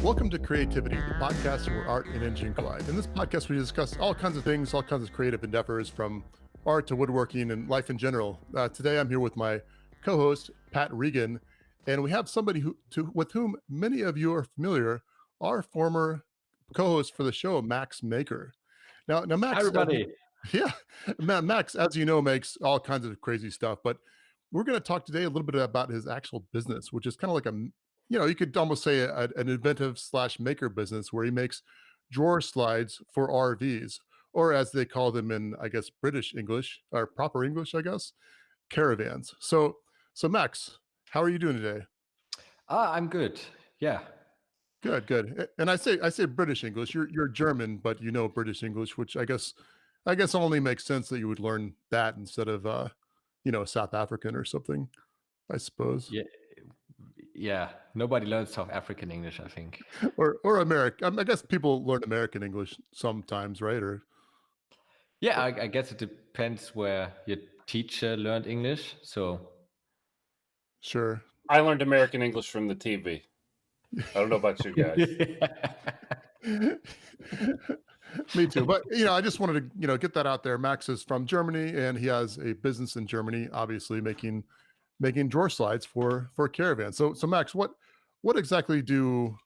Welcome to Creativity, the podcast where art and engineering collide. In this podcast, we discuss all kinds of things, all kinds of creative endeavors, from art to woodworking and life in general. Today, I'm here with my co-host, Pat Regan, and we have somebody with whom many of you are familiar, our former co-host for the show, Max Maker. Now, Hi, Max, everybody. Max, as you know, makes all kinds of crazy stuff, but we're going to talk today a little bit about his actual business, which is kind of like you could almost say an inventive / maker business where he makes drawer slides for RVs, or as they call them in, I guess, British English or proper English, I guess, caravans. So Max, how are you doing today? I'm good. Yeah. Good. And I say British English. You're German, but you know British English, which I guess only makes sense that you would learn that instead of South African or something, I suppose. Yeah. Nobody learns South African English, I think. or American. I guess people learn American English sometimes, right? Or yeah, I guess it depends where your teacher learned English. So sure. I learned American English from the TV. I don't know about you guys. Me too. But I just wanted to get that out there. Max is from Germany, and he has a business in Germany, obviously making drawer slides for caravans. So Max, what exactly do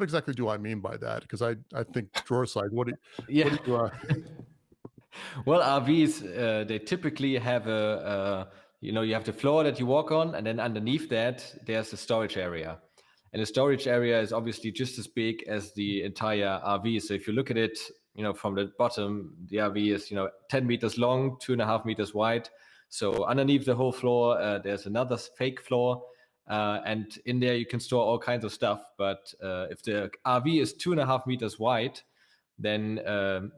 I mean by that? Because I think drawer slide. What do you Well, RVs they typically have you have the floor that you walk on, and then underneath that there's a storage area. And the storage area is obviously just as big as the entire RV. So if you look at it, from the bottom, the RV is 10 meters long, 2.5 meters wide. So underneath the whole floor, there's another fake floor. And in there, you can store all kinds of stuff. But if the RV is 2.5 meters wide, then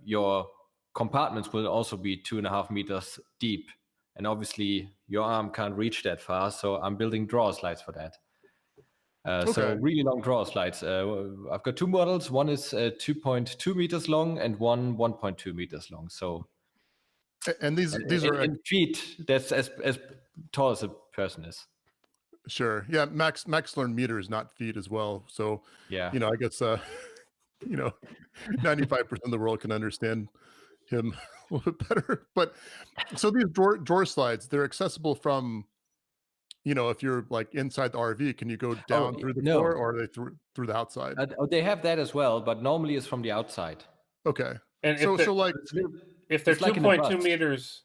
your compartments will also be 2.5 meters deep. And obviously, your arm can't reach that far. So I'm building drawer slides for that. So really long drawer slides. I've got two models. One is 2.2 meters long and one 1.2 meters long. So, and these are in feet. That's as tall as a person is. Sure. Yeah. Max learned meters, not feet, as well. So yeah, I guess 95% of the world can understand him a little bit better. But so these drawer slides, they're accessible from. If you're like inside the RV, can you go down through the floor, or are they through the outside? They have that as well, but normally it's from the outside. Okay. And so like if they're 2.2 meters,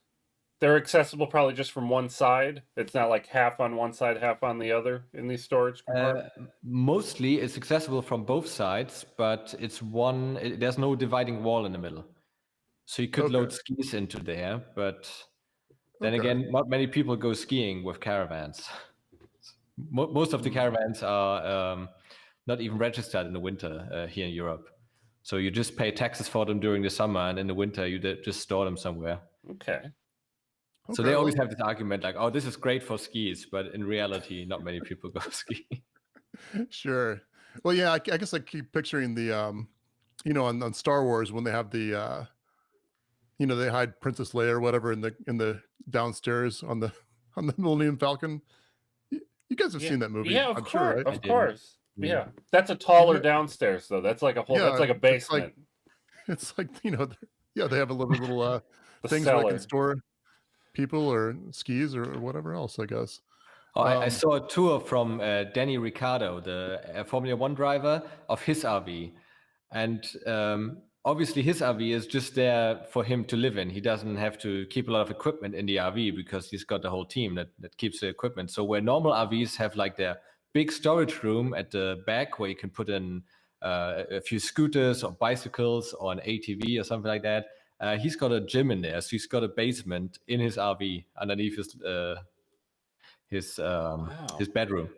they're accessible probably just from one side. It's not like half on one side, half on the other in these storage compartments. Mostly it's accessible from both sides, but there's no dividing wall in the middle. So you could load skis into there, but then again, not many people go skiing with caravans. Most of the caravans are not even registered in the winter here in Europe. So you just pay taxes for them during the summer, and in the winter you just store them somewhere. Okay. So they always have this argument like, oh, this is great for skis, but in reality, not many people go skiing. Sure. Well, yeah, I guess I keep picturing the, on Star Wars when they have the, they hide Princess Leia or whatever in the downstairs on the Millennium Falcon. You guys have seen that movie? Yeah, of I'm course, sure, right? of course. Yeah, that's a taller downstairs though. That's like a whole. That's like a basement. It's like they have a little things cellar. where they can store people or skis or whatever else, I guess. Oh, I saw a tour from Danny Ricciardo, the Formula One driver, of his RV, and obviously his RV is just there for him to live in. He doesn't have to keep a lot of equipment in the RV because he's got the whole team that keeps the equipment. So where normal RVs have like their big storage room at the back where you can put in a few scooters or bicycles or an ATV or something like that, he's got a gym in there. So he's got a basement in his RV underneath his bedroom.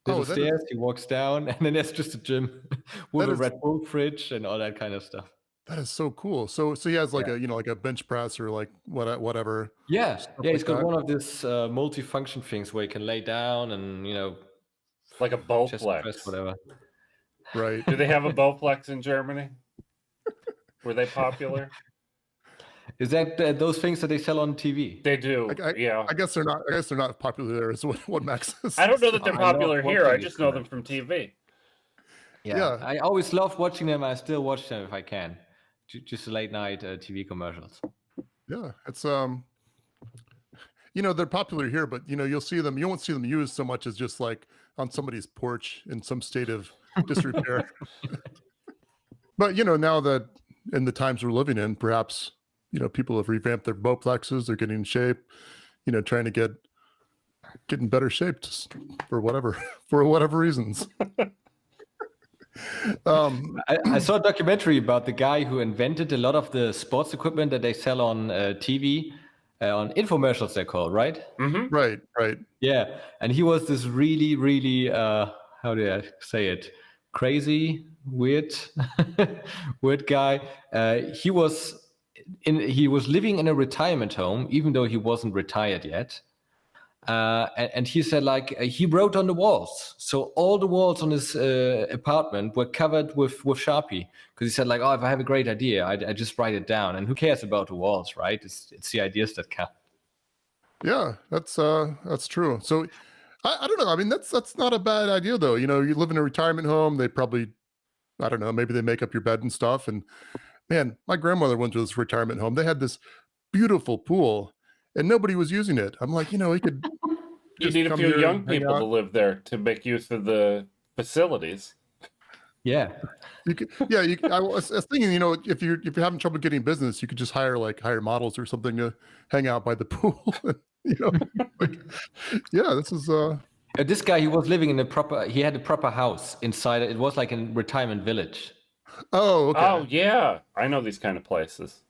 There's stairs, he walks down, and then there's just a gym with a Red Bull fridge and all that kind of stuff. That is so cool. So he has like a bench press or like whatever. Yeah, he's got one of these multi-function things where you can lay down and like a Bowflex, whatever. Right? Do they have a Bowflex in Germany? Were they popular? Is that those things that they sell on TV? They do. I guess they're not. I guess they're not popular there. Is what Max says. I don't know that they're popular here. I just know them from TV. Yeah. I always loved watching them. I still watch them if I can. Just late night TV commercials. Yeah, it's they're popular here, but you'll see them. You won't see them used so much as just like on somebody's porch in some state of disrepair. But now that in the times we're living in, perhaps people have revamped their Bowflexes. They're getting in shape. Trying to get in better shape for whatever reasons. I saw a documentary about the guy who invented a lot of the sports equipment that they sell on TV, on infomercials they're called, right? Mm-hmm. Right. Yeah, and he was this really, really, how do I say it? Crazy, weird, weird guy. He was living in a retirement home, even though he wasn't retired yet. And he said, like, he wrote on the walls. So all the walls on his apartment were covered with Sharpie. Because he said, like, oh, if I have a great idea, I just write it down. And who cares about the walls, right? It's the ideas that count. Yeah, that's true. So I don't know. I mean, that's not a bad idea, though. You live in a retirement home. They probably, I don't know, maybe they make up your bed and stuff. And man, my grandmother went to this retirement home. They had this beautiful pool and nobody was using it. I'm like, you could you need a few young people to live there to make use of the facilities. Yeah. I was thinking, if you're having trouble getting business, you could just hire models or something to hang out by the pool. This is this guy, he was living he had a proper house inside. It was like a retirement village. Oh, okay. Oh, yeah. I know these kind of places.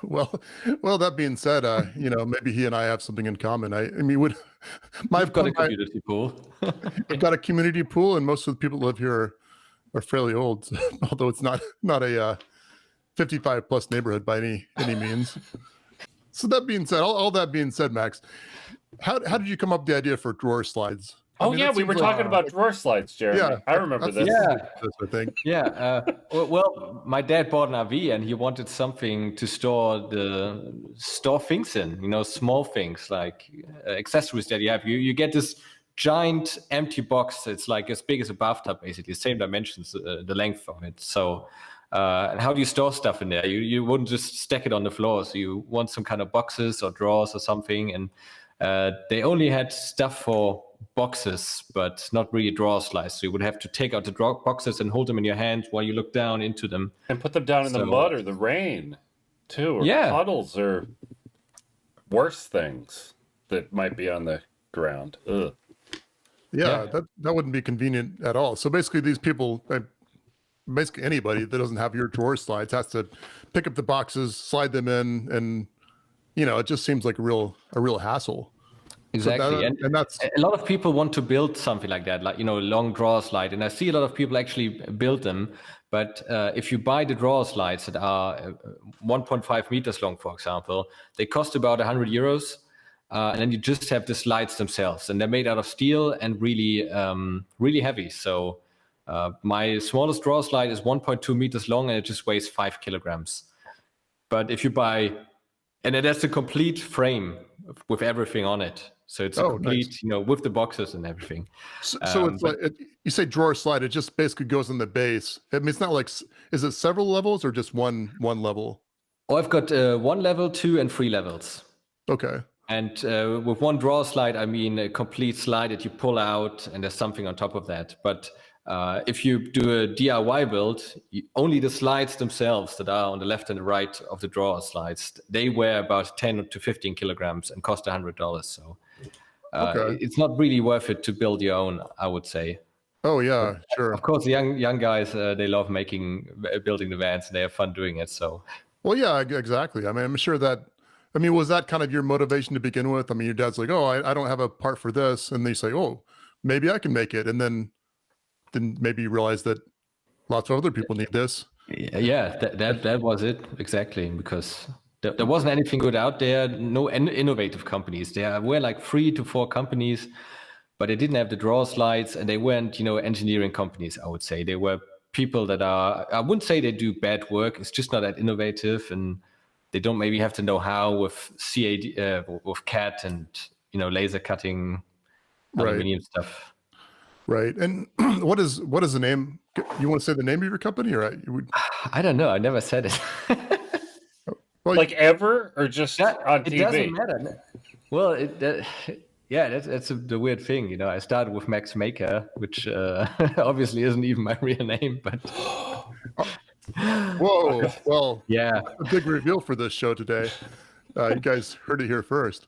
Well, that being said, maybe he and I have something in common. I've got a community pool. I've got a community pool, and most of the people that live here are fairly old, although it's not a 55 plus neighborhood by any means. So that being said, all that being said, Max, how did you come up with the idea for drawer slides? We were talking about drawer slides, Jeremy. Yeah, I remember this. Yeah, I think. Yeah. Well, my dad bought an RV and he wanted something to store things in. Small things like accessories that you have. You get this giant empty box. It's like as big as a bathtub, basically, same dimensions, the length of it. So, and how do you store stuff in there? You wouldn't just stack it on the floor. So you want some kind of boxes or drawers or something, and they only had stuff for boxes, but not really drawer slides. So you would have to take out the boxes and hold them in your hand while you look down into them. And put them down in the mud or the rain, too, or puddles or worse things that might be on the ground. Ugh. Yeah, that wouldn't be convenient at all. So basically these people, basically anybody that doesn't have your drawer slides has to pick up the boxes, slide them in, and it just seems like a real hassle. Exactly. So and that's a lot of people want to build something like that, like, long drawer slide. And I see a lot of people actually build them. But if you buy the drawer slides that are 1.5 meters long, for example, they cost about €100. And then you just have the slides themselves, and they're made out of steel and really, really heavy. So my smallest drawer slide is 1.2 meters long and it just weighs 5 kilograms. But if you buy, and that's the complete frame with everything on it. So it's complete, nice. With the boxes and everything. So it's like, you say drawer slide, it just basically goes in the base. I mean, it's not like, is it several levels or just one level? Oh, I've got 1 level, 2 and 3 levels. Okay. And with one drawer slide, I mean a complete slide that you pull out and there's something on top of that. But if you do a DIY build, only the slides themselves that are on the left and the right of the drawer slides, they weigh about 10 to 15 kilograms and cost $100. So it's not really worth it to build your own, I would say. Oh, yeah, sure. Of course, the young guys, they love building the vans and they have fun doing it. So. Well, yeah, exactly. I mean, I'm sure that, was that kind of your motivation to begin with? I mean, your dad's like, oh, I don't have a part for this. And they say, oh, maybe I can make it. And then maybe you realize that lots of other people need this. Yeah, that was it. Exactly. Because there wasn't anything good out there. No innovative companies. There were like 3 to 4 companies, but they didn't have the drawer slides and they weren't, engineering companies, I would say. They were people that I wouldn't say they do bad work. It's just not that innovative, and they don't maybe have to know how with CAD, with CAD and, laser cutting, aluminum stuff. Right. And what is the name? You want to say the name of your company, or I don't know. I never said it. Well, like ever, or just on TV? It doesn't matter. Well, that's the weird thing. You know, I started with Max Maker, which obviously isn't even my real name, but. Whoa! Well, yeah, a big reveal for this show today. You guys heard it here first.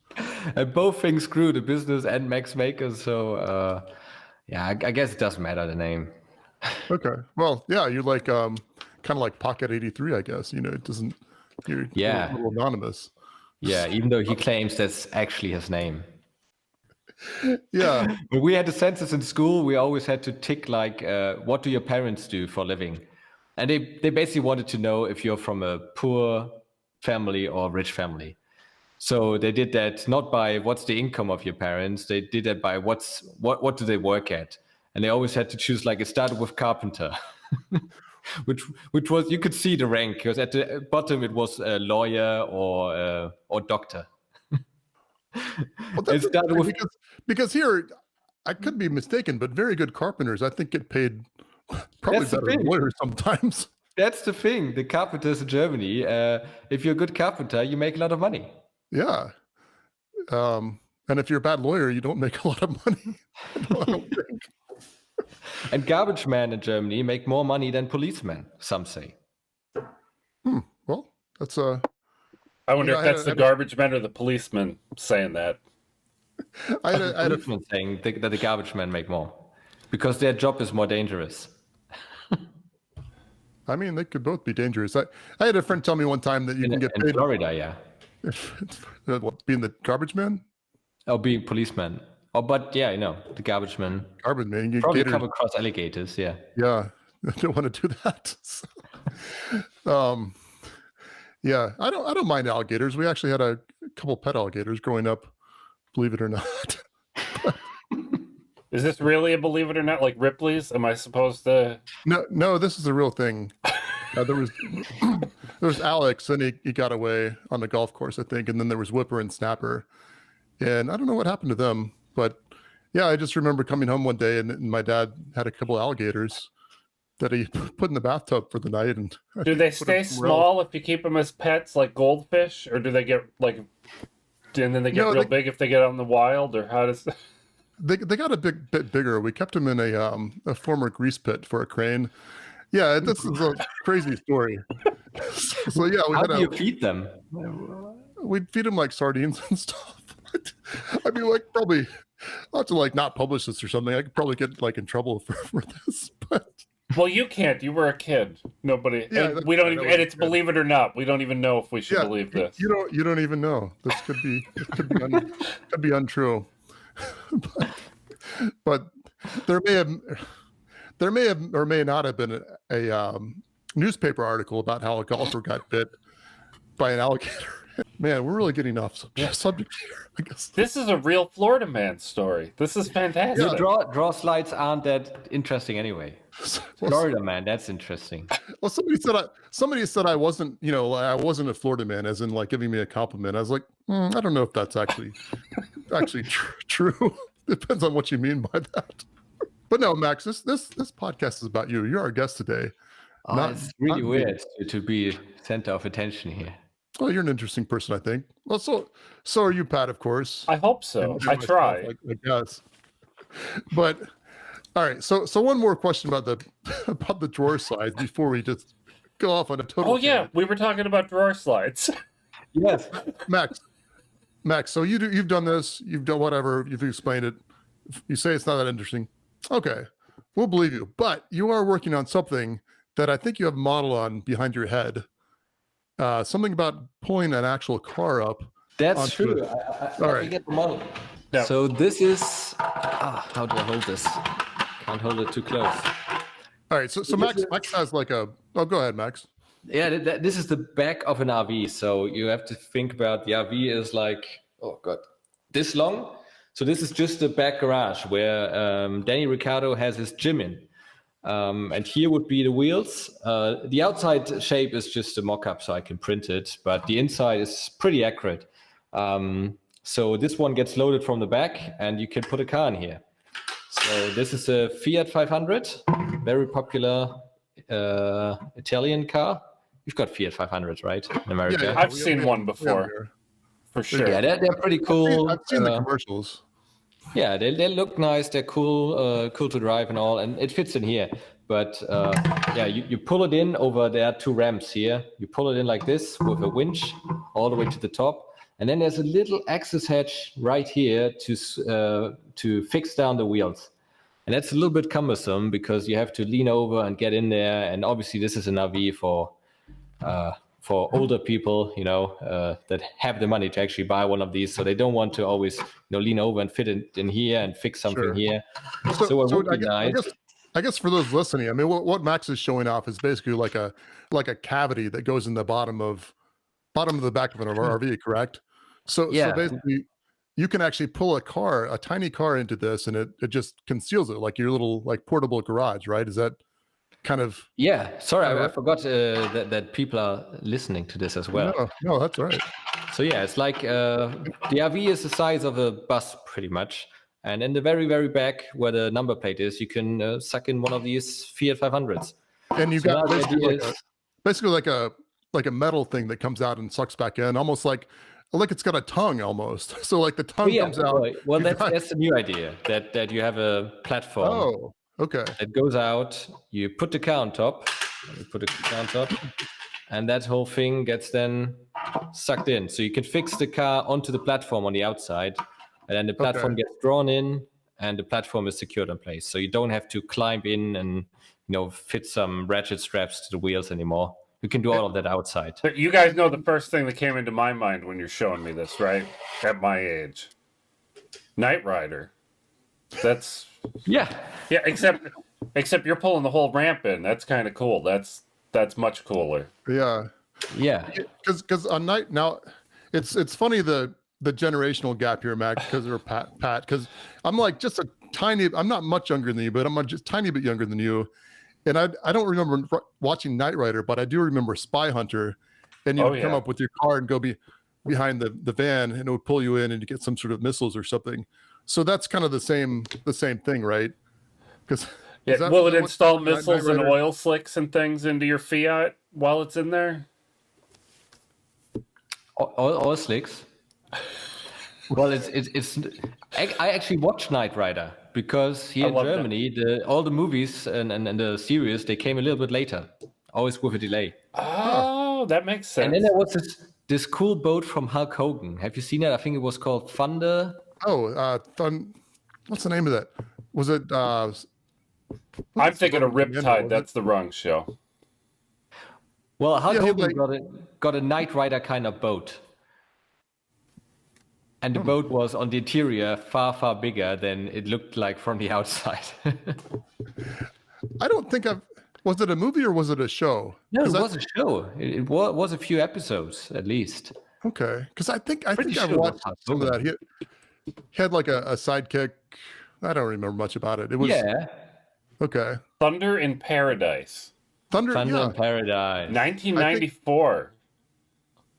And both things grew, the business and Max Maker. So, I guess it doesn't matter the name. Okay. Well, yeah, you're like kind of like Pocket 83, I guess. You know, it doesn't. You're a little anonymous. Yeah, even though he claims that's actually his name. Yeah. When we had the census in school, we always had to tick like, what do your parents do for a living? And they basically wanted to know if you're from a poor family or rich family. So they did that not by what's the income of your parents. They did that by what do they work at? And they always had to choose, like, it started with carpenter, which was, you could see the rank, because at the bottom it was a lawyer or doctor. Well, that's because here, I could be mistaken, but very good carpenters, I think, get paid probably better than lawyers sometimes. That's the thing. The carpenters in Germany, if you're a good carpenter, you make a lot of money. Yeah. And if you're a bad lawyer, you don't make a lot of money. I don't think. And garbage men in Germany make more money than policemen, some say. Well, that's I wonder if that's the garbage men or the policemen saying that. I had a policeman saying that the garbage men make more because their job is more dangerous. I mean, they could both be dangerous. I had a friend tell me one time that you can get paid in Florida, yeah. What, being the garbage man? Oh, being policeman. Oh, but yeah, the garbage man. Garbage man. You probably come across alligators, yeah. Yeah, I don't want to do that. So, yeah, I don't mind alligators. We actually had a couple pet alligators growing up, believe it or not. Is this really a believe it or not, like Ripley's? Am I supposed to? No, this is a real thing. There was Alex, and he got away on the golf course, I think, and then there was Whipper and Snapper, and I don't know what happened to them, but yeah, I just remember coming home one day and my dad had a couple alligators that he put in the bathtub for the night. And do they stay small if you keep them as pets, like goldfish, or do they get like, and then they get real big if they get out in the wild, or how does? They got a bit bigger. We kept them in a former grease pit for a crane. Yeah, this is a crazy story. So yeah, how do you feed them? We'd feed them like sardines and stuff. I mean, like, probably I'll have to like not publish this or something. I could probably get like in trouble for this, but. Well, you can't. You were a kid. Nobody. Yeah, and we don't even. And it's believe it or not. We don't even know if we should believe this. You don't even know. This could be untrue. But there may have or may not have been a newspaper article about how a golfer got bit by an alligator. Man, we're really getting off subject here, I guess. This is a real Florida man story. This is fantastic. Yeah. Draw slides aren't that interesting anyway. Florida man, that's interesting. Well, somebody said I wasn't, I wasn't a Florida man, as in like giving me a compliment. I was like, I don't know if that's actually true. Depends on what you mean by that. But no, Max, this podcast is about you. You're our guest today. It's really weird to be center of attention here. Well, you're an interesting person, I think. Well, so are you, Pat, of course. I hope so. I try. I guess. But all right, so one more question about the drawer slides before we just go off on a total. Oh yeah, we were talking about drawer slides. Yes, Max. So you've done this. You've done whatever. You've explained it. You say it's not that interesting. Okay, we'll believe you. But you are working on something that I think you have a model on behind your head. Something about pulling an actual car up. That's true. I get the model. Yeah. So this is. How do I hold this? Can't hold it too close. All right. So Max has like a. Oh, go ahead, Max. Yeah, this is the back of an RV. So you have to think about the RV is like, oh God, this long. So this is just the back garage where Danny Ricciardo has his gym in. And here would be the wheels. The outside shape is just a mock-up, so I can print it, but the inside is pretty accurate. So this one gets loaded from the back, and you can put a car in here. So this is a Fiat 500, very popular Italian car. You've got Fiat 500, right, in America? I've seen one before, for sure. Yeah, they're pretty cool. I've seen the commercials. Yeah, they look nice. They're cool, cool to drive and all, and it fits in here. But yeah, you pull it in over there are 2 ramps here. You pull it in like this with a winch all the way to the top, and then there's a little access hatch right here to fix down the wheels. And that's a little bit cumbersome because you have to lean over and get in there. And obviously, this is an RV for older people, that have the money to actually buy one of these. So they don't want to always, lean over and fit it in here and fix something here. So it would be nice. I guess for those listening, I mean, what Max is showing off is basically like a cavity that goes in the bottom of the back of an RV, correct? So basically, you can actually pull a tiny car into this, and it just conceals it like your little portable garage, right? Is that kind of? Yeah. Sorry, I forgot that people are listening to this as well. No, that's all right. So yeah, it's like the RV is the size of a bus, pretty much. And in the very, very back, where the number plate is, you can suck in one of these Fiat 500s. And you got basically like a metal thing that comes out and sucks back in, almost like it's got a tongue almost. So like the tongue comes out. Well, that's the new idea, that you have a platform. Oh, okay. It goes out. You put the car on top. And that whole thing gets then sucked in. So you can fix the car onto the platform on the outside. And then the platform gets drawn in, and the platform is secured in place. So you don't have to climb in and fit some ratchet straps to the wheels anymore. You can do all of that outside. You guys know the first thing that came into my mind when you're showing me this, right? At my age, Knight Rider. That's yeah. Except you're pulling the whole ramp in. That's kind of cool. That's much cooler. Yeah. Because on Knight now, it's funny the generational gap here, Mac, because or Pat, because I'm like just a tiny. I'm not much younger than you, but I'm just tiny bit younger than you. And I don't remember watching Knight Rider, but I do remember Spy Hunter. And you would come up with your car and go behind the van, and it would pull you in, and you get some sort of missiles or something. So that's kind of the same thing, right? Because will it install missiles and oil slicks and things into your Fiat while it's in there? Oil slicks. Well, it's. I actually watched Knight Rider because here in Germany, all the movies and the series, they came a little bit later, always with a delay. Oh, that makes sense. And then there was this cool boat from Hulk Hogan. Have you seen it? I think it was called Thunder. Oh, what's the name of that? Was it? I'm thinking of Riptide. That's the wrong show. Well, Hulk Hogan got a Knight Rider kind of boat. And the boat was on the interior far, far bigger than it looked like from the outside. I don't think was it a movie or was it a show? No, it was a show. It was a few episodes at least. Okay. Because I think I've watched some of that. He had like a sidekick. I don't remember much about it. It was okay. Thunder in Paradise. Thunder in Paradise. 1994.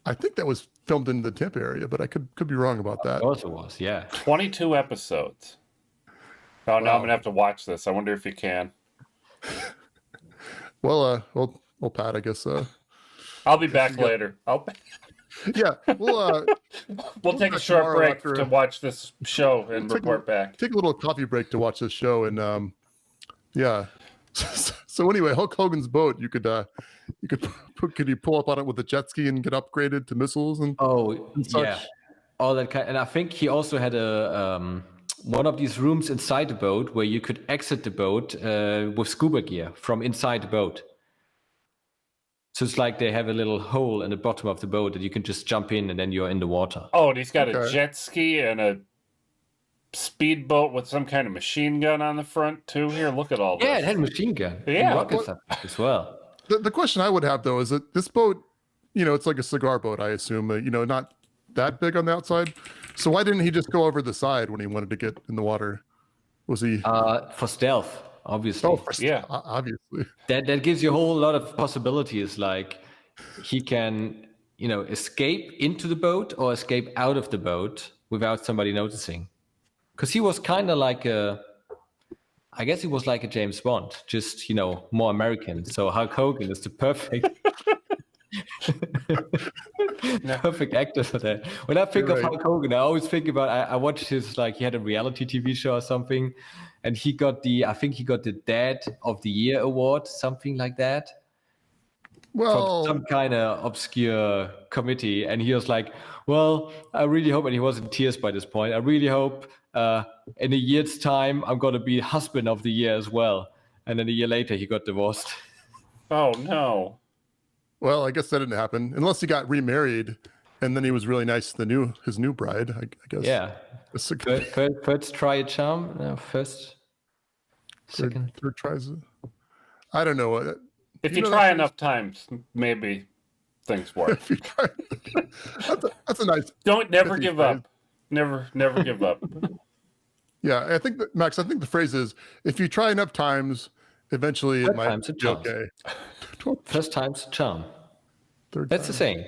I think that was filmed in the Tampa area, but I could be wrong about that. Of course it was, yeah. 22 episodes. Oh, now I'm gonna have to watch this. I wonder if you can. Well, Pat, I guess. I'll be back later. Yeah, we'll take a short break to watch this show and report back. Take a little coffee break to watch this show, and yeah. So anyway, Hulk Hogan's boat. Could you pull up on it with a jet ski and get upgraded to missiles and such? Yeah, all that kind. And I think he also had a one of these rooms inside the boat where you could exit the boat with scuba gear from inside the boat. So it's like they have a little hole in the bottom of the boat that you can just jump in and then you're in the water. Oh, and he's got a jet ski and a speedboat with some kind of machine gun on the front too. Here, look at all this. Yeah, it had a machine gun. Yeah, rockets as well. The question I would have though is that this boat, it's like a cigar boat, I assume. Not that big on the outside. So why didn't he just go over the side when he wanted to get in the water? Was he for stealth? Obviously. Oh, obviously. That gives you a whole lot of possibilities. Like he can, escape into the boat or escape out of the boat without somebody noticing. Because he was kind of like I guess he was like a James Bond, just more American. So Hulk Hogan is the perfect perfect actor for that. When I think of Hulk Hogan, I always think about I watched his he had a reality TV show or something, and I think he got the Dad of the Year award, something like that. Well, from some kind of obscure committee, and he was like, well, I really hope, and he was in tears by this point, I really hope in a year's time I'm going to be husband of the year as well. And then a year later he got divorced. Oh no. Well, I guess that didn't happen unless he got remarried and then he was really nice to his new bride, I guess. Yeah. First try a charm. No, second. Third tries. I don't know. If you try enough times, maybe things work. That's a nice. Never give up. Never give up. Yeah, I think that, Max. I think the phrase is, if you try enough times, eventually it might be okay. First time's a charm. That's the saying.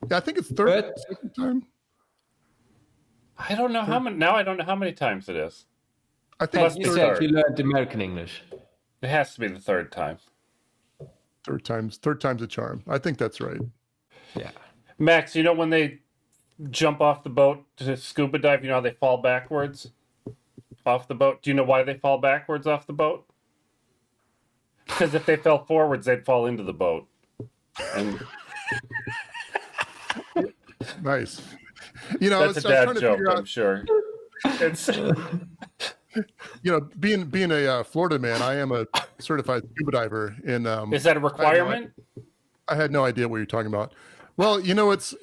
Yeah, I think it's second time. I don't know how many. Now I don't know how many times it is. I think you said you learned American English. It has to be the third time. Third time's a charm. I think that's right. Yeah. Max, when they jump off the boat to scuba dive, how they fall backwards off the boat? Do you know why they fall backwards off the boat? Because if they fell forwards, they'd fall into the boat. And nice. That's a dad joke, I'm sure. It's being a Florida man, I am a certified scuba diver. Is that a requirement? I had no idea what you're talking about. Well, it's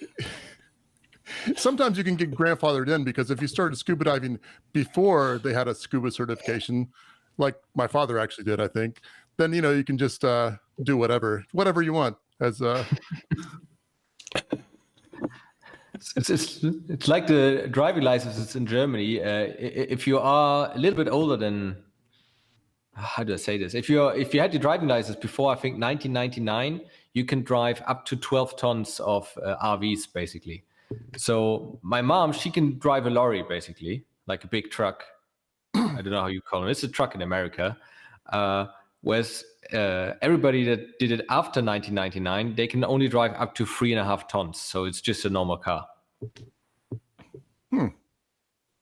sometimes you can get grandfathered in because if you started scuba diving before they had a scuba certification, like my father actually did, I think, then you can just do whatever you want as It's like the driving licenses in Germany. If you are a little bit older than, how do I say this? If you had your driving license before, I think 1999, you can drive up to 12 tons of RVs, basically. So my mom, she can drive a lorry, basically, like a big truck. I don't know how you call it. It's a truck in America. Whereas everybody that did it after 1999, they can only drive up to 3.5 tons. So it's just a normal car.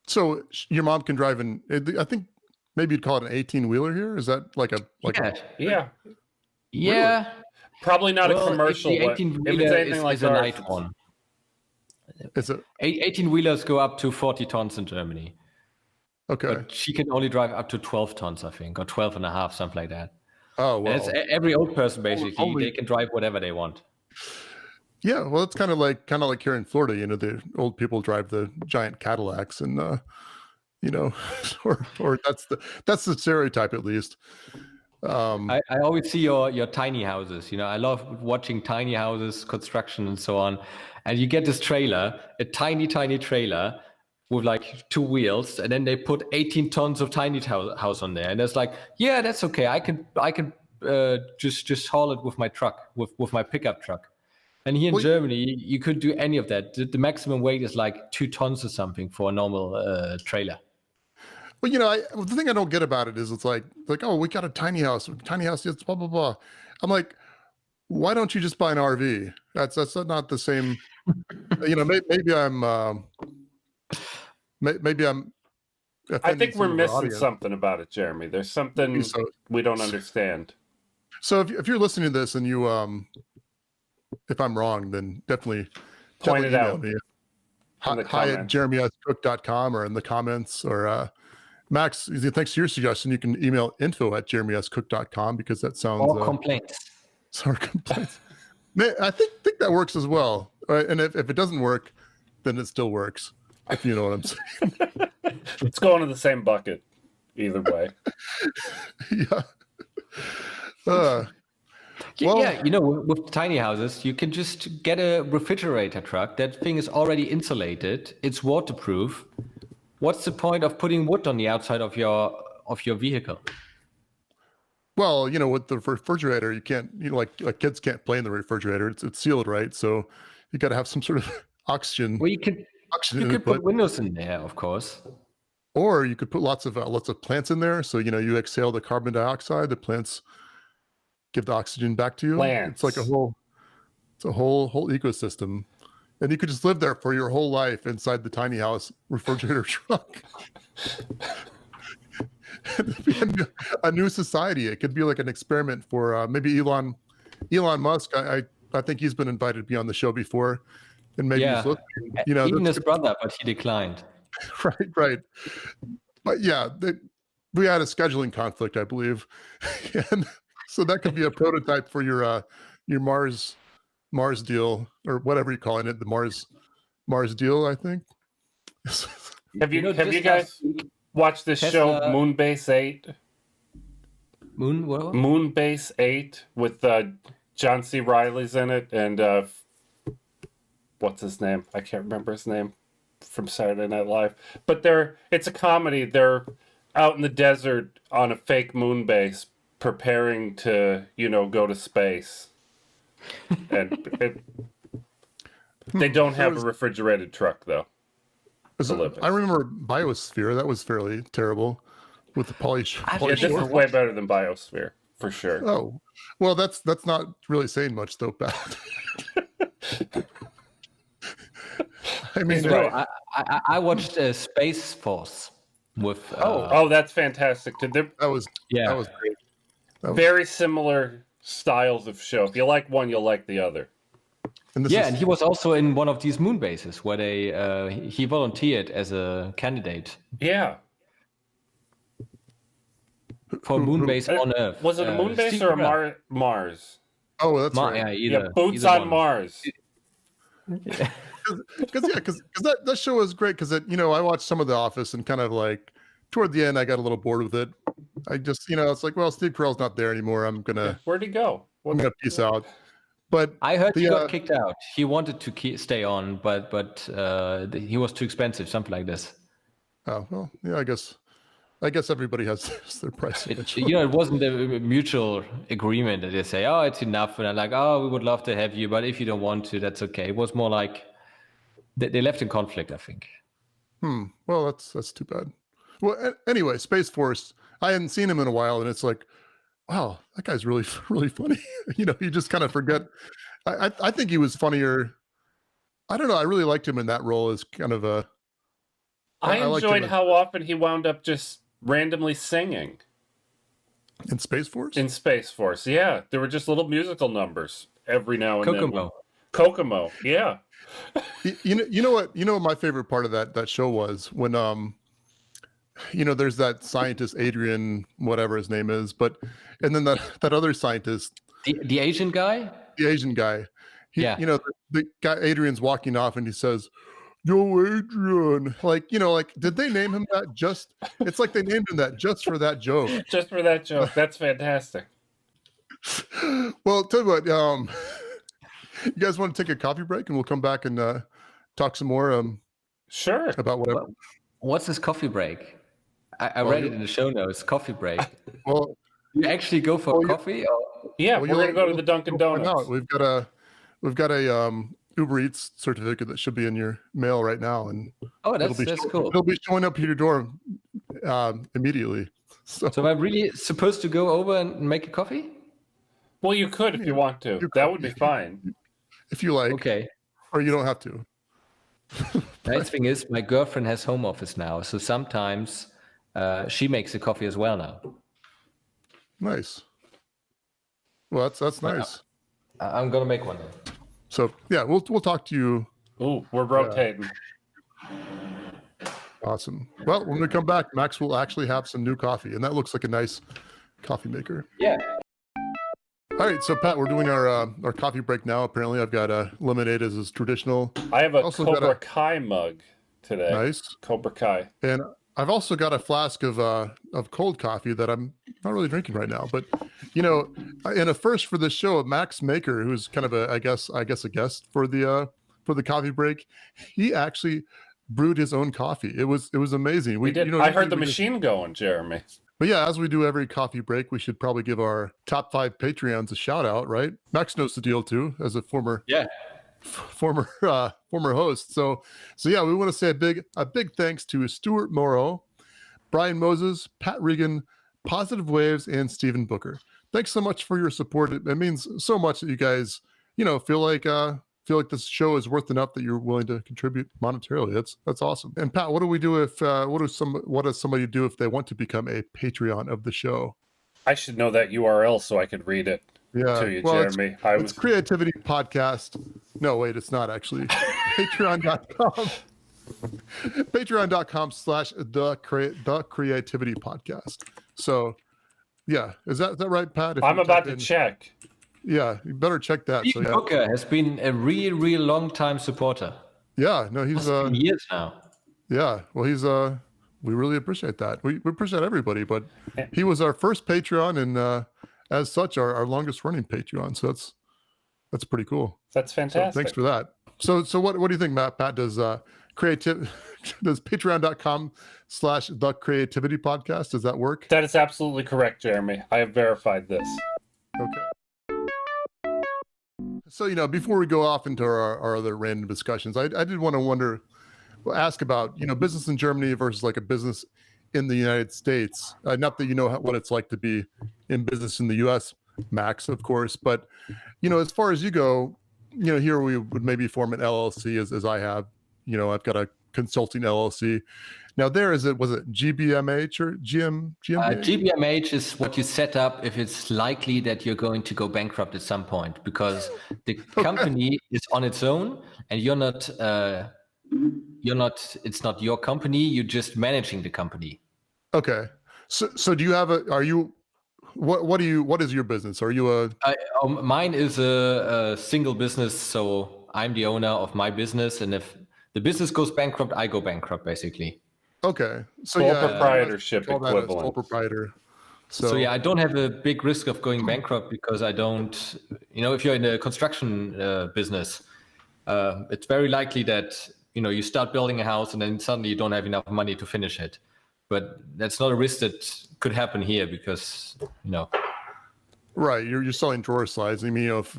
So your mom can drive I think maybe you'd call it an 18-wheeler here. Is that like a yeah. Yeah. Probably not a commercial, the 18-wheeler is a light one. Is it 18-wheelers go up to 40 tons in Germany. Okay. But she can only drive up to 12 tons, I think, or 12.5, something like that. Oh, well. And it's every old person, basically, they can drive whatever they want. Yeah, well, it's kind of like here in Florida, the old people drive the giant Cadillacs and, or that's the stereotype, at least. I always see your tiny houses. I love watching tiny houses, construction and so on. And you get this trailer, a tiny, tiny trailer with like 2 wheels, and then they put 18 tons of tiny house on there. And it's like, yeah, that's okay. I can just haul it with my truck, with my pickup truck. And here in Germany, you couldn't do any of that. The maximum weight is like 2 tons or something for a normal trailer. Well, the thing I don't get about it is it's like, oh, we got a tiny house, it's blah, blah, blah. I'm like, why don't you just buy an RV? That's not the same. Maybe I'm. I think we're missing something about it, Jeremy. There's something we don't understand. So if you're listening to this and you, if I'm wrong, then definitely point it out. Me. Hi at jeremyscook.com or in the comments, or Max, thanks to your suggestion, you can email info@jeremyscook.com because that sounds or complaints. Sorry, complaints. I think that works as well. And if it doesn't work, then it still works. If you know what I'm saying. It's going in the same bucket, either way. Yeah. With tiny houses, you can just get a refrigerator truck. That thing is already insulated. It's waterproof. What's the point of putting wood on the outside of your vehicle? Well, with the refrigerator, you can't, like kids can't play in the refrigerator. It's sealed, right? So you got to have some sort of oxygen. Well, you could put windows in there, of course. Or you could put lots of plants in there. So, you exhale the carbon dioxide, the plants give the oxygen back to you. Plants. It's like a whole ecosystem. And you could just live there for your whole life inside the tiny house refrigerator truck. It'd be a new society. It could be like an experiment for maybe Elon Musk. I think he's been invited to be on the show before, and maybe he's looking. Even his brother, but he declined. Right. But yeah, we had a scheduling conflict, I believe, and so that could be a prototype for your Mars deal, or whatever you're calling it, the Mars deal, I think. Have you guys watched this show Moonbase 8? Moonbase 8 with John C. Reilly's in it, and what's his name? I can't remember his name from Saturday Night Live. But it's a comedy. They're out in the desert on a fake moon base preparing to, go to space. And they don't have a refrigerated truck, though. I remember Biosphere. That was fairly terrible with the this is way better than Biosphere, for sure. Oh, well, that's not really saying much, though, Pat. I mean, right. I watched Space Force with. Oh, that's fantastic! That was great. Very similar styles of show. If you like one, you'll like the other. And he was also in one of these moon bases where he volunteered as a candidate. Yeah. For Moonbase on Earth. Was it a Moonbase or a Mars? Oh, that's right. Yeah, Boots on Mars. Because that show was great. Because I watched some of The Office and kind of like toward the end I got a little bored with it. I just it's like, well, Steve Carell's not there anymore. I'm gonna. Where'd he go? I'm gonna peace out. But I heard he got kicked out. He wanted to stay on, but he was too expensive, something like this. Oh well, yeah. I guess everybody has their price. It wasn't a mutual agreement that they say, "Oh, it's enough," and I'm like, "Oh, we would love to have you, but if you don't want to, that's okay." It was more like they left in conflict, I think. Well, that's too bad. Well, anyway, Space Force. I hadn't seen him in a while, and it's like, wow, that guy's really, really funny. You just kind of forget. I think he was funnier. I don't know. I really liked him in that role as kind of a. I enjoyed how often he wound up just randomly singing. In Space Force? In Space Force, yeah. There were just little musical numbers every now and then. Kokomo, yeah. You know what my favorite part of that show was when there's that scientist Adrian, whatever his name is, and then that other scientist, the Asian guy. The Asian guy. The guy Adrian's walking off and he says, "Yo, Adrian." Like, did they name him that it's like they named him that just for that joke. Just for that joke. That's fantastic. Well, tell you what, you guys want to take a coffee break and we'll come back and talk some more sure. About whatever. What's this coffee break? I read it in the show notes, coffee break. Well, you actually go for coffee? Or? Yeah, we're going to go to the Dunkin' Donuts. We've got a Uber Eats certificate that should be in your mail right now, and that's cool. It'll be showing up at your door immediately. So am I really supposed to go over and make a coffee? Well, you could if you want to. That would be fine. If you like. Okay. Or you don't have to. Nice thing is, my girlfriend has home office now, so sometimes she makes a coffee as well now. Nice. Well, that's nice. I'm gonna make one then. So yeah, we'll talk to you. Ooh, we're rotating. Awesome. Well, when we come back, Max will actually have some new coffee, and that looks like a nice coffee maker. Yeah. All right, so Pat, we're doing our coffee break now. Apparently, I've got a lemonade as is traditional. I have a Cobra Kai mug today. Nice. Cobra Kai. And I've also got a flask of cold coffee that I'm not really drinking right now. But in a first for this show, Max Maker, who's kind of I guess a guest for the coffee break, he actually brewed his own coffee. It was amazing. We did. I heard the machine going, Jeremy. But yeah, as we do every coffee break, we should probably give our top 5 Patreons a shout out, right? Max knows the deal too, as a former host. So yeah, we want to say a big thanks to Stuart Morrow, Brian Moses, Pat Regan, Positive Waves, and Stephen Booker. Thanks so much for your support. It means so much that you guys, feel like this show is worth enough that you're willing to contribute monetarily. That's awesome. And Pat, what do we do if what does somebody do if they want to become a Patreon of the show? I should know that URL so I could read it to you, Jeremy. It's Creativity Podcast. No, wait, it's not actually. Patreon.com. Patreon.com/the Creativity Podcast. So, yeah, is that right, Pat? I'm about to check. Yeah, you better check that. Steve Booker has been a real long time supporter. Yeah, no, he's years now. Yeah, well, we really appreciate that. We appreciate everybody, but he was our first Patreon, and as such, our longest running Patreon. So that's pretty cool. That's fantastic. So thanks for that. So what do you think, Matt? Pat, does Patreon.com/the Creativity Podcast, does that work? That is absolutely correct, Jeremy. I have verified this. Okay. So, before we go off into our other random discussions, I did want to ask about, business in Germany versus like a business in the United States. Not that you know what it's like to be in business in the US, Max, of course, but, as far as you go, here we would maybe form an LLC as I have, I've got a consulting LLC. Now was it GBMH or GmbH? GBMH is what you set up if it's likely that you're going to go bankrupt at some point, because the company is on its own and it's not your company, you're just managing the company. Okay. So do you have what is your business? Are you mine is a single business, so I'm the owner of my business, and if the business goes bankrupt, I go bankrupt, basically. Okay. So sole proprietorship equivalent. Sole proprietor. So I don't have a big risk of going bankrupt because I don't, if you're in a construction business, it's very likely that, you start building a house and then suddenly you don't have enough money to finish it. But that's not a risk that could happen here because, Right. You're selling drawer slides. I mean, if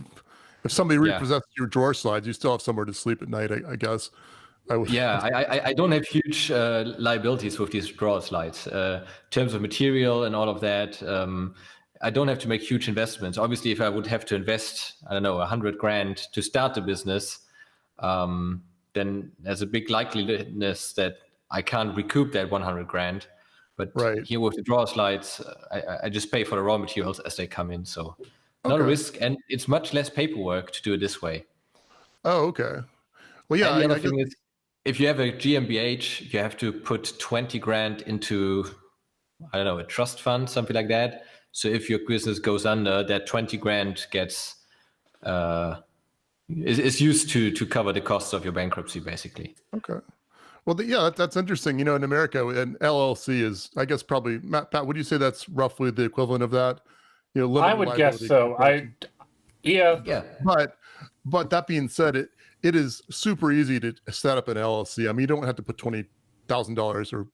somebody repossesses your drawer slides, you still have somewhere to sleep at night, I guess. I don't have huge liabilities with these drawer slides. In terms of material and all of that, I don't have to make huge investments. Obviously, if I would have to invest, I don't know, $100,000 to start the business, then there's a big likeliness that I can't recoup that $100,000. But here with the drawer slides, I just pay for the raw materials as they come in. So not a risk, and it's much less paperwork to do it this way. Oh, okay. Well, yeah. And the other thing is, if you have a GmbH, you have to put $20,000 into, I don't know, a trust fund, something like that. So if your business goes under, that $20,000 gets is used to cover the costs of your bankruptcy, basically. Okay. Well, that's interesting. In America, an LLC is, I guess, probably, Pat, would you say that's roughly the equivalent of that? I would guess so. Yeah. But that being said, it is super easy to set up an LLC. I mean, you don't have to put $20,000 or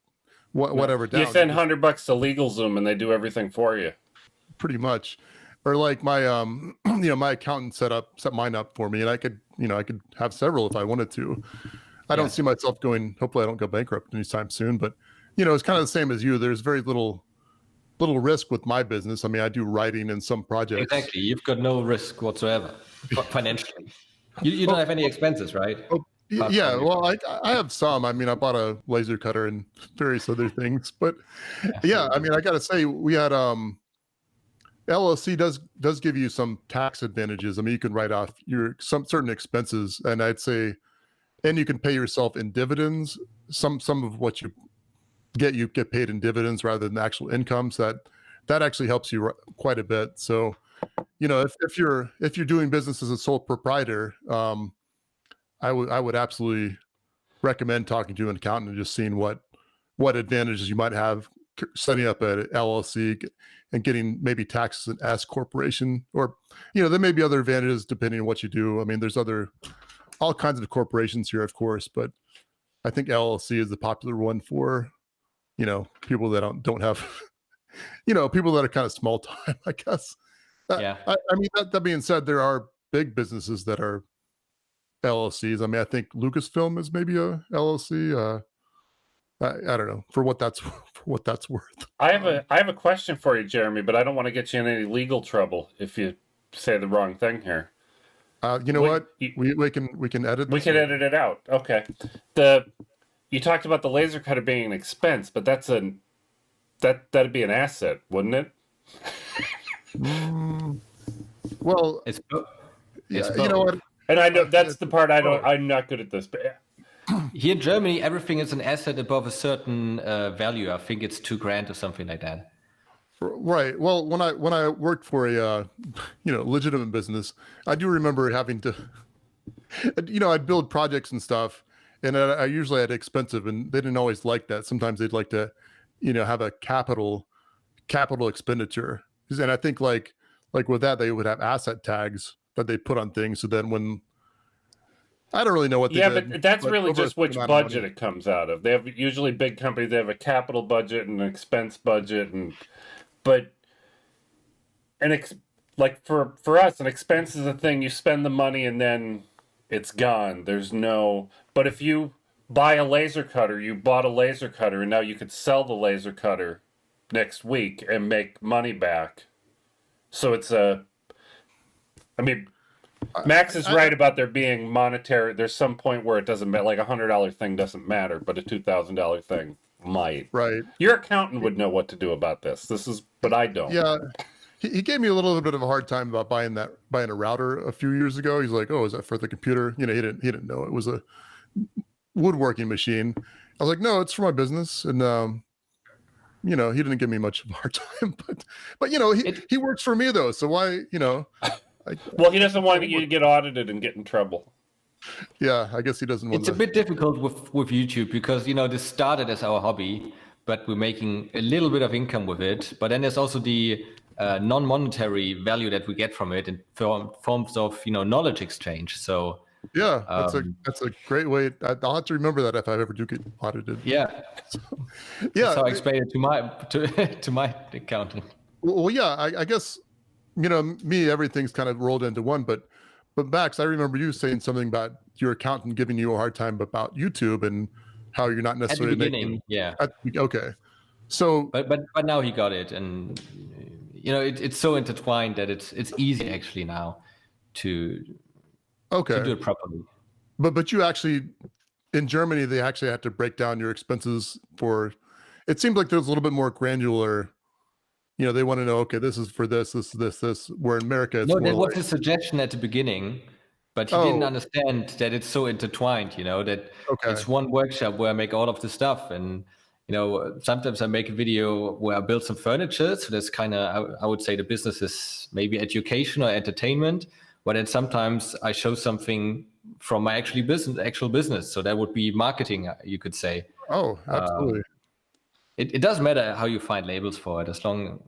whatever down. You send $100 to LegalZoom and they do everything for you. Pretty much. Or like my my accountant set mine up for me, and I could have several if I wanted to. I don't see myself going, hopefully I don't go bankrupt anytime soon, but it's kind of the same as you. There's very little risk with my business. I mean, I do writing in some projects. Exactly. You've got no risk whatsoever financially. You don't have any expenses, right? Yeah, well, I have some. I mean, I bought a laser cutter and various other things, but yeah, I mean, I got to say, we had LLC does give you some tax advantages. I mean, you can write off some certain expenses, and I'd say, and you can pay yourself in dividends. Some of what you get paid in dividends rather than actual income. So that actually helps you quite a bit. So, if you're doing business as a sole proprietor, I would absolutely recommend talking to an accountant and just seeing what advantages you might have setting up an LLC and getting maybe taxes as an S corporation, or there may be other advantages depending on what you do. I mean, there's all kinds of corporations here, of course, but I think LLC is the popular one for people that don't have people that are kind of small time, I guess. I mean, that being said, there are big businesses that are LLCs. I mean, I think Lucasfilm is maybe a LLC. I don't know for what that's worth. I have a question for you, Jeremy, but I don't want to get you in any legal trouble if you say the wrong thing here. You know what? We can edit. We can edit it out. Okay. You talked about the laser cutter being an expense, but that'd be an asset, wouldn't it? Well, It's yeah, you know what? And I know that's the part I'm not good at this, but here in Germany, everything is an asset above a certain value. I think it's $2,000 or something like that. Right. Well, when I worked for a legitimate business, I do remember having to, I'd build projects and stuff, and I usually had expensive, and they didn't always like that. Sometimes they'd like to, have a capital expenditure, and I think like with that they would have asset tags that they put on things. So then when I don't really know what they did. But that's really just which budget it comes out of. They have usually big companies. They have a capital budget and an expense budget, like for us, an expense is a thing you spend the money and then it's gone. But if you buy a laser cutter, you bought a laser cutter, and now you could sell the laser cutter next week and make money back. So it's Max is right about there being monetary. There's some point where it doesn't matter, like $100 thing doesn't matter, but a $2,000 thing might. Right. Your accountant would know what to do about this. But I don't. Yeah. He gave me a little bit of a hard time about buying a router a few years ago. He's like, "Oh, is that for the computer?" He didn't know it was a woodworking machine. I was like, "No, it's for my business." And he didn't give me much of a hard time, but he works for me though. So why, well, he doesn't want you to get audited and get in trouble. Yeah, I guess he doesn't want It's a bit difficult with YouTube because, this started as our hobby, but we're making a little bit of income with it. But then there's also the non-monetary value that we get from it in forms of, knowledge exchange. So yeah, that's a great way. I'll have to remember that if I ever do get audited. Yeah. So, yeah. That's how I explain it to my accountant. Well, yeah, I guess, me, everything's kind of rolled into one, but Max, I remember you saying something about your accountant giving you a hard time about YouTube and how you're not necessarily at the beginning. Okay. So, but now he got it, and it's so intertwined that it's easy actually now to do it properly. But you actually, in Germany, they actually had to break down your expenses for. It seems like there's a little bit more granular. They want to know, okay, this is for this. Where in America, it's no, more that was a suggestion at the beginning, but he didn't understand that it's so intertwined. That it's one workshop where I make all of the stuff, and sometimes I make a video where I build some furniture. So that's kind of, I would say, the business is maybe education or entertainment. But then sometimes I show something from my actual business. So that would be marketing, you could say. Oh, absolutely. It doesn't matter how you find labels for it, as long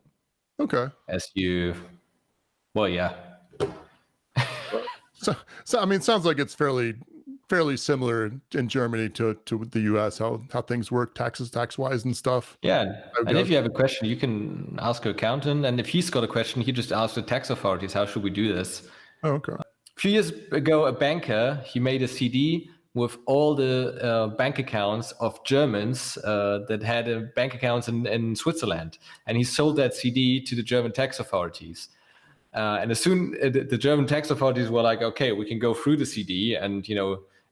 as you, well, yeah. So I mean, it sounds like it's fairly similar in Germany to the US, how things work tax wise and stuff. Yeah. And if you have a question, you can ask your accountant. And if he's got a question, he just asks the tax authorities, how should we do this? Oh, okay. A few years ago, a banker, he made a CD with all the bank accounts of Germans that had bank accounts in Switzerland. And he sold that CD to the German tax authorities. And as soon the German tax authorities were like, okay, we can go through the CD and,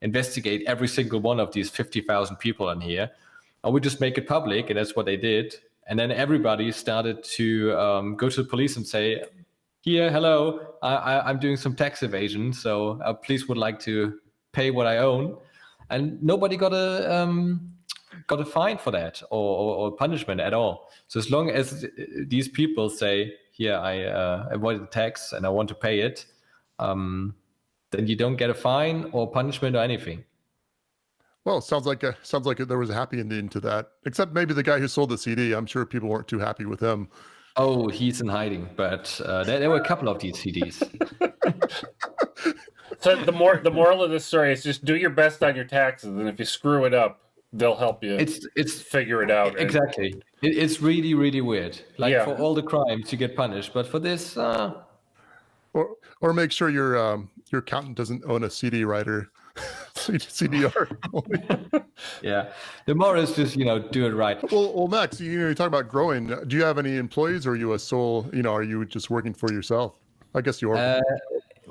investigate every single one of these 50,000 people in here. And we just make it public. And that's what they did. And then everybody started to go to the police and say, here, hello, I'm doing some tax evasion. So police would like to pay what I own. And nobody got a fine for that or punishment at all. So as long as these people say, here, I avoided the tax and I want to pay it, then you don't get a fine or punishment or anything. Well, sounds like there was a happy ending to that. Except maybe the guy who sold the CD. I'm sure people weren't too happy with him. Oh, he's in hiding, but there were a couple of these CDs. So the moral of this story is just do your best on your taxes, and if you screw it up, they'll help you. It's figure it out. Exactly. It's really, really weird. Like for all the crimes you get punished, but for this, or make sure your accountant doesn't own a CD writer. CDR. Yeah, the more is just do it right. Well, Max, you talk about growing. Do you have any employees, or are you a sole? Are you just working for yourself? I guess you are.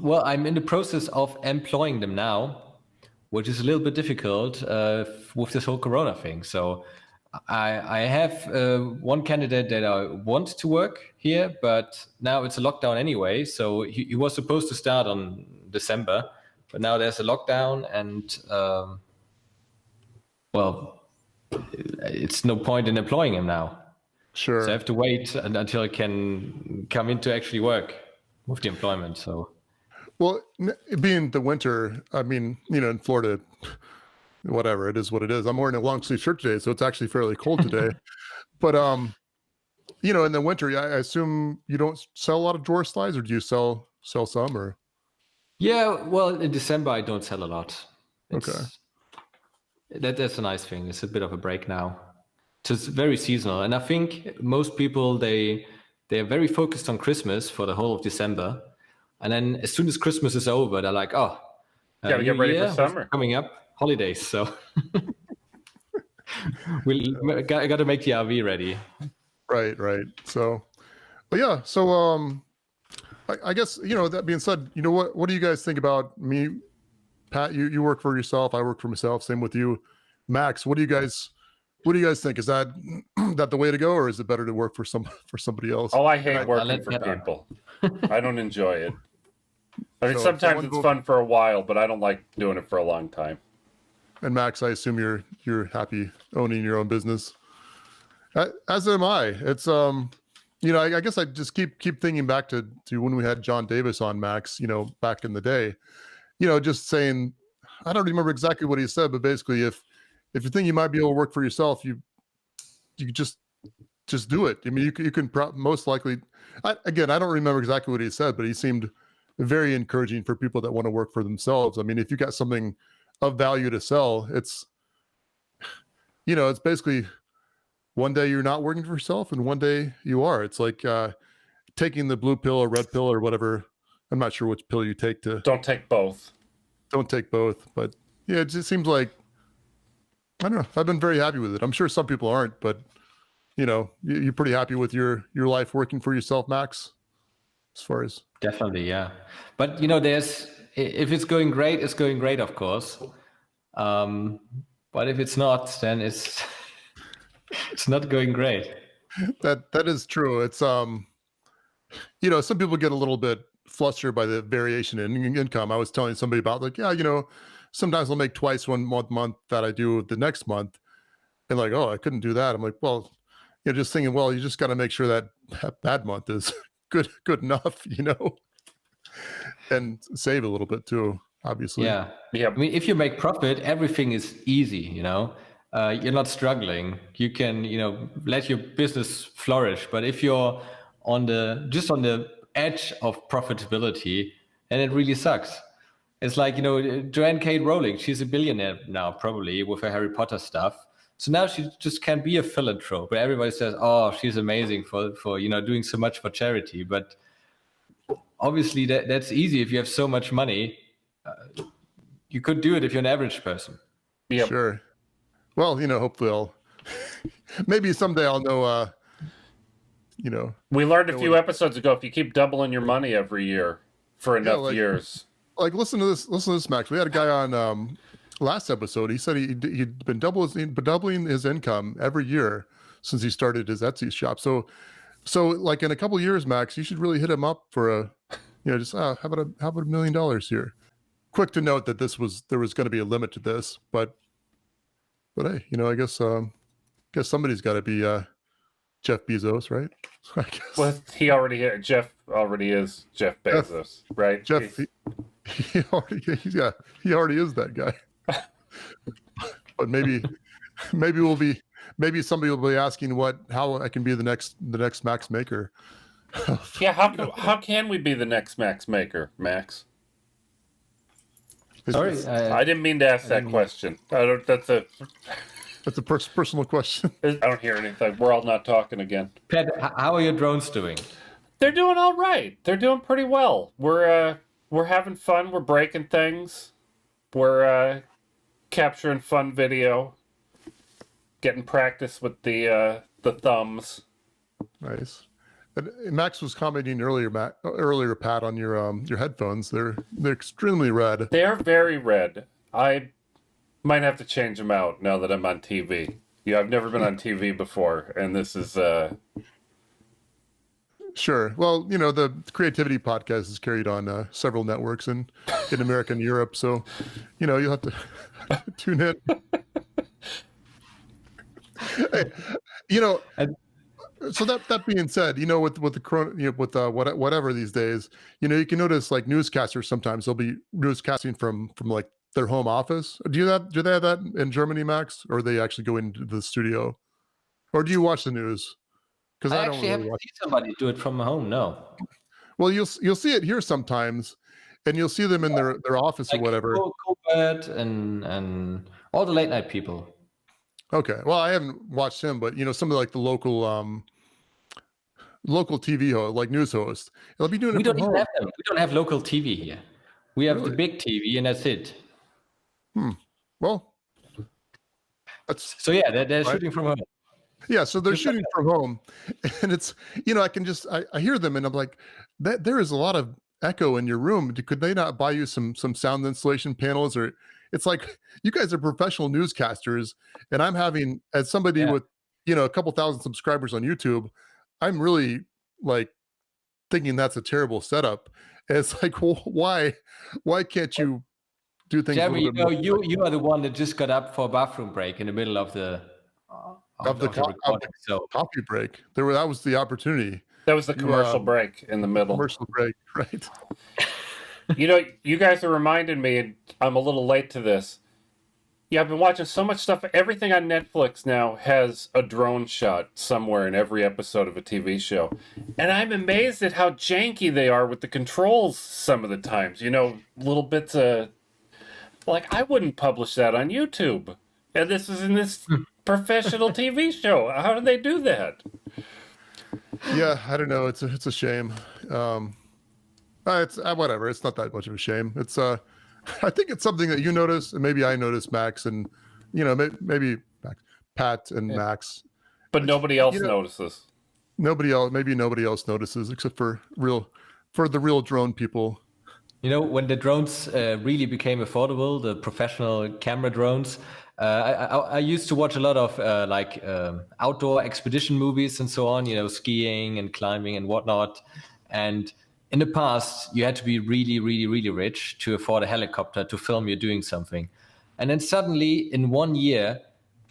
Well, I'm in the process of employing them now, which is a little bit difficult with this whole Corona thing. So I have one candidate that I want to work here, but now it's a lockdown anyway. So he was supposed to start on December, but now there's a lockdown, and well, it's no point in employing him now. Sure. So I have to wait until I can come in to actually work with the employment. So. Well, being the winter, I mean, in Florida, whatever, it is what it is. I'm wearing a long sleeve shirt today, so it's actually fairly cold today. But in the winter, I assume you don't sell a lot of drawer slides, or do you sell some? Or yeah, well, in December I don't sell a lot. Okay, that's a nice thing. It's a bit of a break now. So it's very seasonal, and I think most people they're very focused on Christmas for the whole of December, and then as soon as Christmas is over, they're like, oh, gotta get ready for summer coming up, holidays. So we got to make the RV ready. Right. So, but yeah. So, I guess that being said, what do you guys think about me, Pat? You work for yourself. I work for myself. Same with you, Max. What do you guys think? Is that the way to go, or is it better to work for somebody else? Oh, I hate working for people. I don't enjoy it. I mean, sometimes it's fun for a while, but I don't like doing it for a long time. And Max, I assume you're happy owning your own business, as am I. It's I guess I just keep thinking back to when we had John Davis on, Max. Back in the day, just saying, I don't remember exactly what he said, but basically, if you think you might be able to work for yourself, you just do it. I mean, you can most likely. I don't remember exactly what he said, but he seemed very encouraging for people that want to work for themselves. I mean, if you got something of value to sell, it's basically one day you're not working for yourself and one day you are. It's like taking the blue pill or red pill or whatever. I'm not sure which pill you take to. Don't take both. Don't take both. But yeah, it just seems like, I don't know. I've been very happy with it. I'm sure some people aren't, but you're pretty happy with your life working for yourself, Max, as far as. Definitely, yeah. But if it's going great, it's going great, of course. But if it's not, then it's not going great. That is true. It's some people get a little bit flustered by the variation in income. I was telling somebody about sometimes I'll make twice one month that I do the next month, and like, oh, I couldn't do that. I'm like, well, just thinking, well, you just got to make sure that bad month is good enough, and save a little bit too, obviously. Yeah. I mean, if you make profit, everything is easy. You're not struggling. You can let your business flourish. But if you're on the edge of profitability, then it really sucks. It's like Joanne K. Rowling. She's a billionaire now, probably, with her Harry Potter stuff. So now she just can't be a philanthrope. But everybody says, "Oh, she's amazing for doing so much for charity." But obviously, that's easy if you have so much money. You could do it if you're an average person. Yep. Sure. Well, hopefully maybe someday I'll know. We learned a few episodes ago, if you keep doubling your money every year for enough years. Like, listen to this, Max. We had a guy on last episode. He said he'd been doubling his income every year since he started his Etsy shop. So like in a couple of years, Max, you should really hit him up for how about $1 million here? Quick to note that there was going to be a limit to this, but hey, I guess somebody's got to be Jeff Bezos, right? I guess. Well, Jeff already is Jeff Bezos, right? Jeff, he already is that guy. But maybe somebody will be asking how I can be the next Max Maker. Yeah, how can we be the next Max Maker, Max? Sorry, I didn't mean to ask that question. That's a personal question. I don't hear anything. We're all not talking again. Pat, how are your drones doing? They're doing all right. They're doing pretty well. We're having fun. We're breaking things. We're capturing fun video, getting practice with the thumbs. Nice. And Max was commenting earlier, Pat, on your headphones. They're extremely red. They are very red. I might have to change them out now that I'm on TV. Yeah, I've never been on TV before, and this is Sure. Well, the Creativity Podcast is carried on several networks in America and Europe, so you'll have to tune in. Hey, so that being said, with the corona, with whatever these days, you can notice like newscasters sometimes they'll be newscasting from like their home office. Do they have that in Germany, Max, or they actually go into the studio, or do you watch the news? Because I don't actually really haven't seen somebody do it from home. No. Well, you'll see it here sometimes, and you'll see them in their office or whatever. Colbert and all the late night people. Okay. Well, I haven't watched him, but some of like the local TV host, like news host, they'll be doing it. We from don't even home. have them. We don't have local TV here. We have Really? the big TV, and that's it. Well, that's so yeah. They're shooting from home. Yeah, so they're shooting from home, and it's I can just I hear them, and I'm like, that there is a lot of echo in your room. Could they not buy you some sound insulation panels? Or it's like you guys are professional newscasters, and I'm having, as somebody with a couple thousand subscribers on YouTube, I'm really like thinking that's a terrible setup. And it's like, well, why can't you do things? Jeremy, you are the one that just got up for a bathroom break in the middle of the coffee break. That was the opportunity. That was the commercial break in the middle. Commercial break, right? You guys are reminding me, and I'm a little late to this. Yeah, I've been watching so much stuff. Everything on Netflix now has a drone shot somewhere in every episode of a TV show. And I'm amazed at how janky they are with the controls some of the times. Little bits of... Like, I wouldn't publish that on YouTube. And this is in this professional TV show. How do they do that? Yeah, I don't know. It's a shame. It's whatever. It's not that much of a shame. It's I think it's something that you notice, and maybe I notice, Max, and maybe Pat and Max. But nobody else notices. Maybe nobody else notices except for the real drone people. When the drones really became affordable, the professional camera drones. I used to watch a lot of outdoor expedition movies and so on, skiing and climbing and whatnot. And in the past, you had to be really, really, really rich to afford a helicopter to film you doing something. And then suddenly, in 1 year,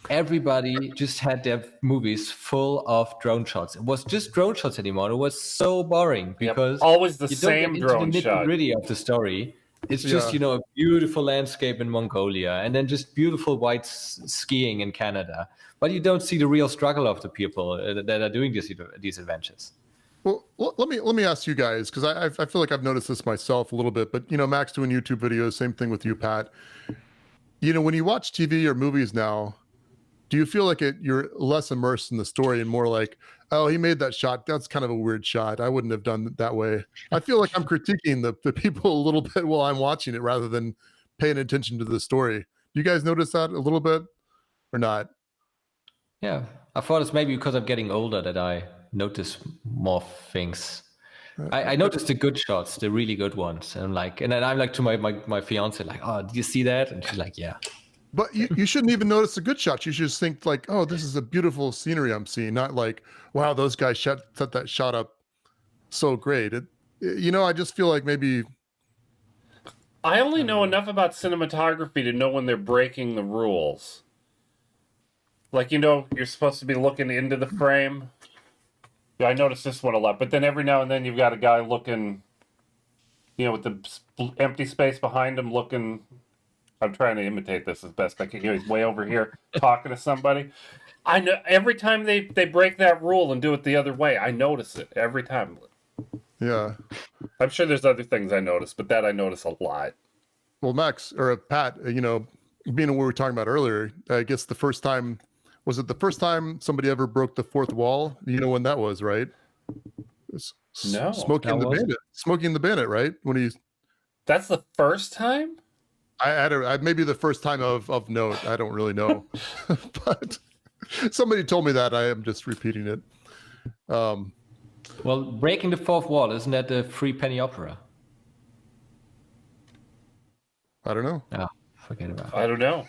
everybody just had their movies full of drone shots. It was just drone shots anymore. It was so boring because always the same drone the shot. Nitty-gritty of the story. It's just, a beautiful landscape in Mongolia and then just beautiful white skiing in Canada. But you don't see the real struggle of the people that are doing these adventures. Well, let me ask you guys, because I feel like I've noticed this myself a little bit, but Max doing YouTube videos, same thing with you, Pat. When you watch TV or movies now, do you feel like you're less immersed in the story and more like, oh, he made that shot, that's kind of a weird shot, I wouldn't have done it that way? I feel like I'm critiquing the people a little bit while I'm watching it rather than paying attention to the story. You guys notice that a little bit or not? Yeah, I thought it's maybe because I'm getting older that I notice more things. I noticed the good shots, the really good ones, and then I'm like to my fiance, like, oh, did you see that? And she's like, yeah. But you shouldn't even notice the good shots. You should just think like, oh, this is a beautiful scenery I'm seeing, not like, wow, those guys set that shot up so great. I just feel like maybe. I only know enough about cinematography to know when they're breaking the rules. Like, you're supposed to be looking into the frame. Yeah, I noticed this one a lot. But then every now and then you've got a guy looking, with the empty space behind him looking. I'm trying to imitate this as best I can. He's way over here talking to somebody. I know every time they break that rule and do it the other way, I notice it every time. Yeah. I'm sure there's other things I notice, but that I notice a lot. Well, Max or Pat, being what we were talking about earlier, I guess was it the first time somebody ever broke the fourth wall? You know when that was, right? No. Smoking the Bandit, right? When he's. That's the first time? maybe the first time of note. I don't really know, but somebody told me that. I am just repeating it. Well, breaking the fourth wall, isn't that the Free Penny Opera? I don't know. Oh, forget about it. I don't know.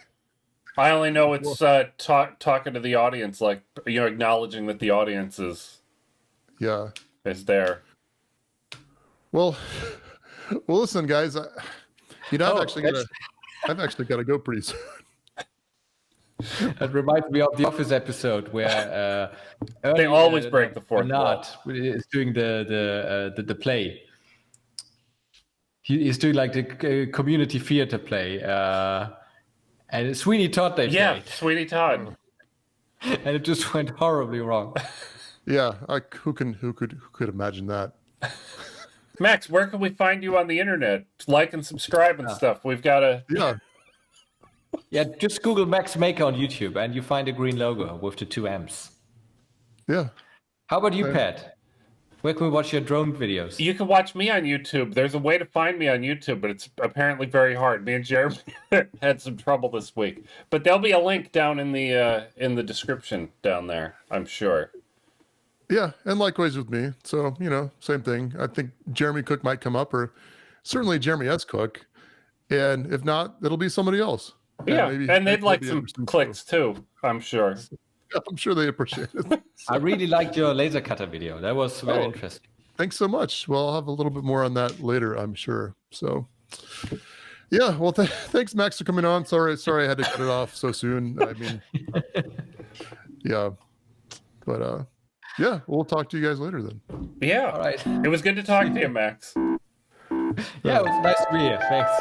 I only know it's talking to the audience, like, acknowledging that the audience is there. Well, listen, guys. I've actually got to go pretty soon. That reminds me of the Office episode where they always break the fourth wall. Is doing the play. He's doing like the community theater play, and Sweeney Todd they played. Yeah, Sweeney Todd, and it just went horribly wrong. Yeah, who could imagine that? Max, where can we find you on the internet? Like and subscribe and stuff. We've got to. Yeah, just Google Max Maker on YouTube and you find a green logo with the 2 M's. Yeah. How about you, Pat? Where can we watch your drone videos? You can watch me on YouTube. There's a way to find me on YouTube, but it's apparently very hard. Me and Jeremy had some trouble this week. But there'll be a link down in the description down there, I'm sure. Yeah, and likewise with me. So, same thing. I think Jeremy Cook might come up, or certainly Jeremy S. Cook. And if not, it'll be somebody else. Yeah, and they'd like some clicks too, I'm sure. I'm sure they appreciate it. I really liked your laser cutter video. That was very interesting. Thanks so much. Well, I'll have a little bit more on that later, I'm sure. So, yeah. Well, thanks, Max, for coming on. Sorry, I had to cut it off so soon. I mean, yeah. But yeah, we'll talk to you guys later then. Yeah. All right. It was good to talk to you, Max. Yeah, it was nice to be here. Thanks.